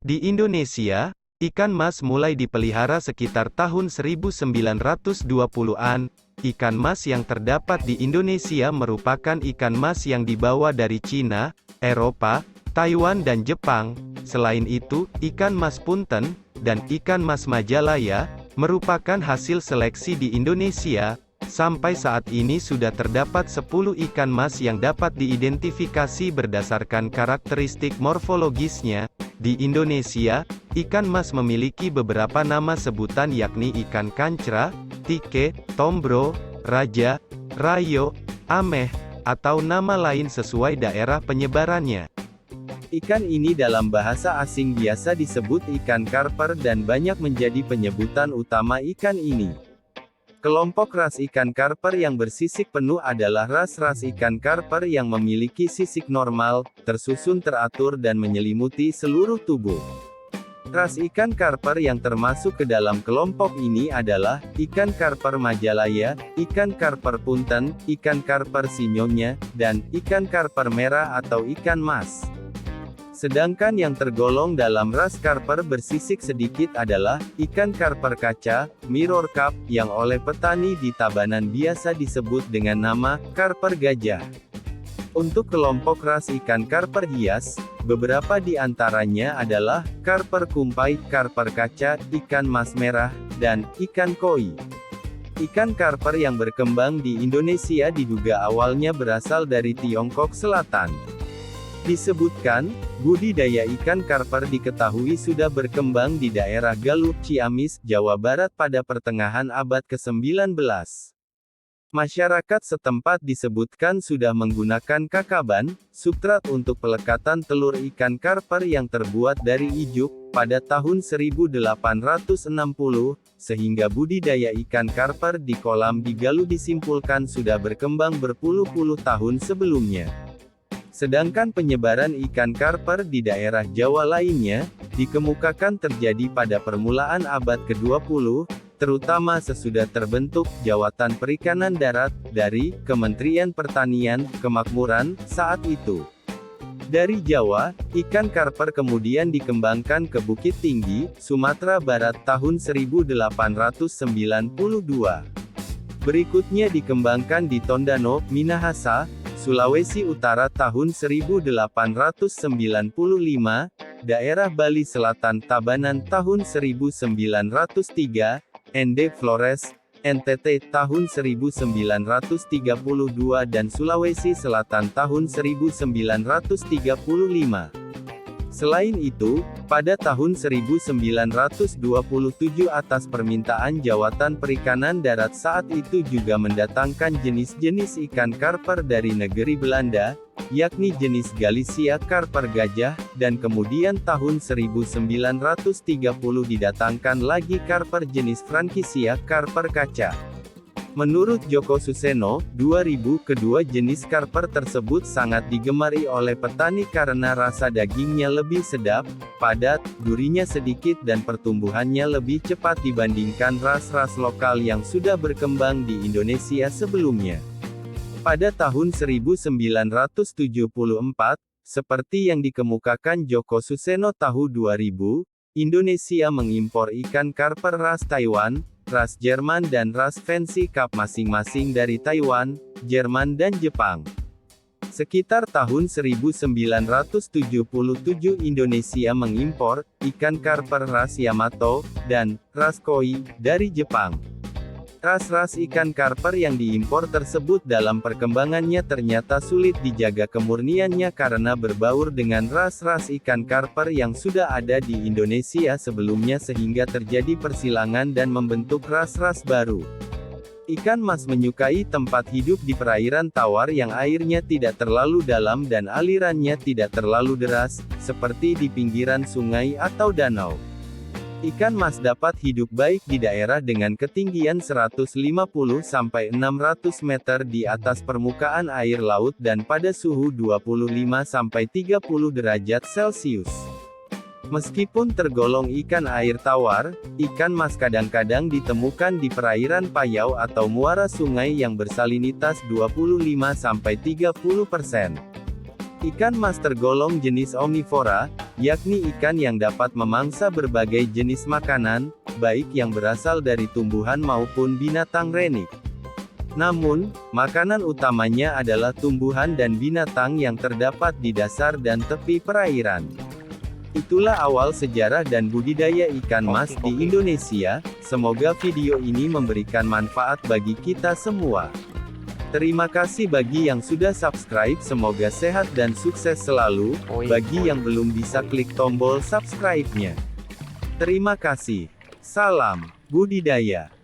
Di Indonesia, ikan mas mulai dipelihara sekitar tahun 1920-an. Ikan mas yang terdapat di Indonesia merupakan ikan mas yang dibawa dari Cina, Eropa, Taiwan dan Jepang. Selain itu, ikan mas punten, dan ikan mas Majalaya, merupakan hasil seleksi di Indonesia. Sampai saat ini sudah terdapat 10 ikan mas yang dapat diidentifikasi berdasarkan karakteristik morfologisnya. Di Indonesia, ikan mas memiliki beberapa nama sebutan yakni ikan kancra, tike, tombro, raja, rayo, ameh, atau nama lain sesuai daerah penyebarannya. Ikan ini dalam bahasa asing biasa disebut ikan karper dan banyak menjadi penyebutan utama ikan ini. Kelompok ras ikan karper yang bersisik penuh adalah ras-ras ikan karper yang memiliki sisik normal, tersusun teratur dan menyelimuti seluruh tubuh. Ras ikan karper yang termasuk ke dalam kelompok ini adalah ikan karper Majalaya, ikan karper punten, ikan karper sinyonya, dan ikan karper merah atau ikan mas. Sedangkan yang tergolong dalam ras karper bersisik sedikit adalah ikan karper kaca, mirror carp, yang oleh petani di Tabanan biasa disebut dengan nama karper gajah. Untuk kelompok ras ikan karper hias, beberapa di antaranya adalah karper kumpai, karper kaca, ikan mas merah, dan ikan koi. Ikan karper yang berkembang di Indonesia diduga awalnya berasal dari Tiongkok Selatan. Disebutkan, budidaya ikan karper diketahui sudah berkembang di daerah Galuh, Ciamis, Jawa Barat pada pertengahan abad ke-19. Masyarakat setempat disebutkan sudah menggunakan kakaban, substrat untuk pelekatan telur ikan karper yang terbuat dari ijuk, pada tahun 1860, sehingga budidaya ikan karper di kolam di Galuh disimpulkan sudah berkembang berpuluh-puluh tahun sebelumnya. Sedangkan penyebaran ikan karper di daerah Jawa lainnya, dikemukakan terjadi pada permulaan abad ke-20, terutama sesudah terbentuk Jawatan Perikanan Darat, dari Kementerian Pertanian, Kemakmuran, saat itu. Dari Jawa, ikan karper kemudian dikembangkan ke Bukit Tinggi, Sumatera Barat tahun 1892. Berikutnya dikembangkan di Tondano, Minahasa, Sulawesi Utara tahun 1895, daerah Bali Selatan Tabanan tahun 1903, Ende Flores, NTT tahun 1932 dan Sulawesi Selatan tahun 1935. Selain itu, pada tahun 1927 atas permintaan Jawatan Perikanan Darat saat itu juga mendatangkan jenis-jenis ikan karper dari negeri Belanda, yakni jenis Galicia karper gajah, dan kemudian tahun 1930 didatangkan lagi karper jenis Frankisia karper kaca. Menurut Joko Suseno, 2000, kedua jenis karper tersebut sangat digemari oleh petani karena rasa dagingnya lebih sedap, padat, durinya sedikit dan pertumbuhannya lebih cepat dibandingkan ras-ras lokal yang sudah berkembang di Indonesia sebelumnya. Pada tahun 1974, seperti yang dikemukakan Joko Suseno tahun 2000, Indonesia mengimpor ikan karper ras Taiwan, ras Jerman dan ras Fancy Cup masing-masing dari Taiwan, Jerman dan Jepang. Sekitar tahun 1977 Indonesia mengimpor ikan karper ras Yamato dan ras Koi dari Jepang. Ras-ras ikan karper yang diimpor tersebut dalam perkembangannya ternyata sulit dijaga kemurniannya karena berbaur dengan ras-ras ikan karper yang sudah ada di Indonesia sebelumnya sehingga terjadi persilangan dan membentuk ras-ras baru. Ikan mas menyukai tempat hidup di perairan tawar yang airnya tidak terlalu dalam dan alirannya tidak terlalu deras, seperti di pinggiran sungai atau danau. Ikan mas dapat hidup baik di daerah dengan ketinggian 150-600 meter di atas permukaan air laut dan pada suhu 25-30 derajat Celcius. Meskipun tergolong ikan air tawar, ikan mas kadang-kadang ditemukan di perairan payau atau muara sungai yang bersalinitas 25-30%. Ikan mas tergolong jenis omnivora, yakni ikan yang dapat memangsa berbagai jenis makanan, baik yang berasal dari tumbuhan maupun binatang renik. Namun, makanan utamanya adalah tumbuhan dan binatang yang terdapat di dasar dan tepi perairan. Itulah awal sejarah dan budidaya ikan mas di Indonesia. Semoga video ini memberikan manfaat bagi kita semua. Terima kasih bagi yang sudah subscribe, semoga sehat dan sukses selalu. Bagi yang belum bisa klik tombol subscribe-nya. Terima kasih. Salam budidaya.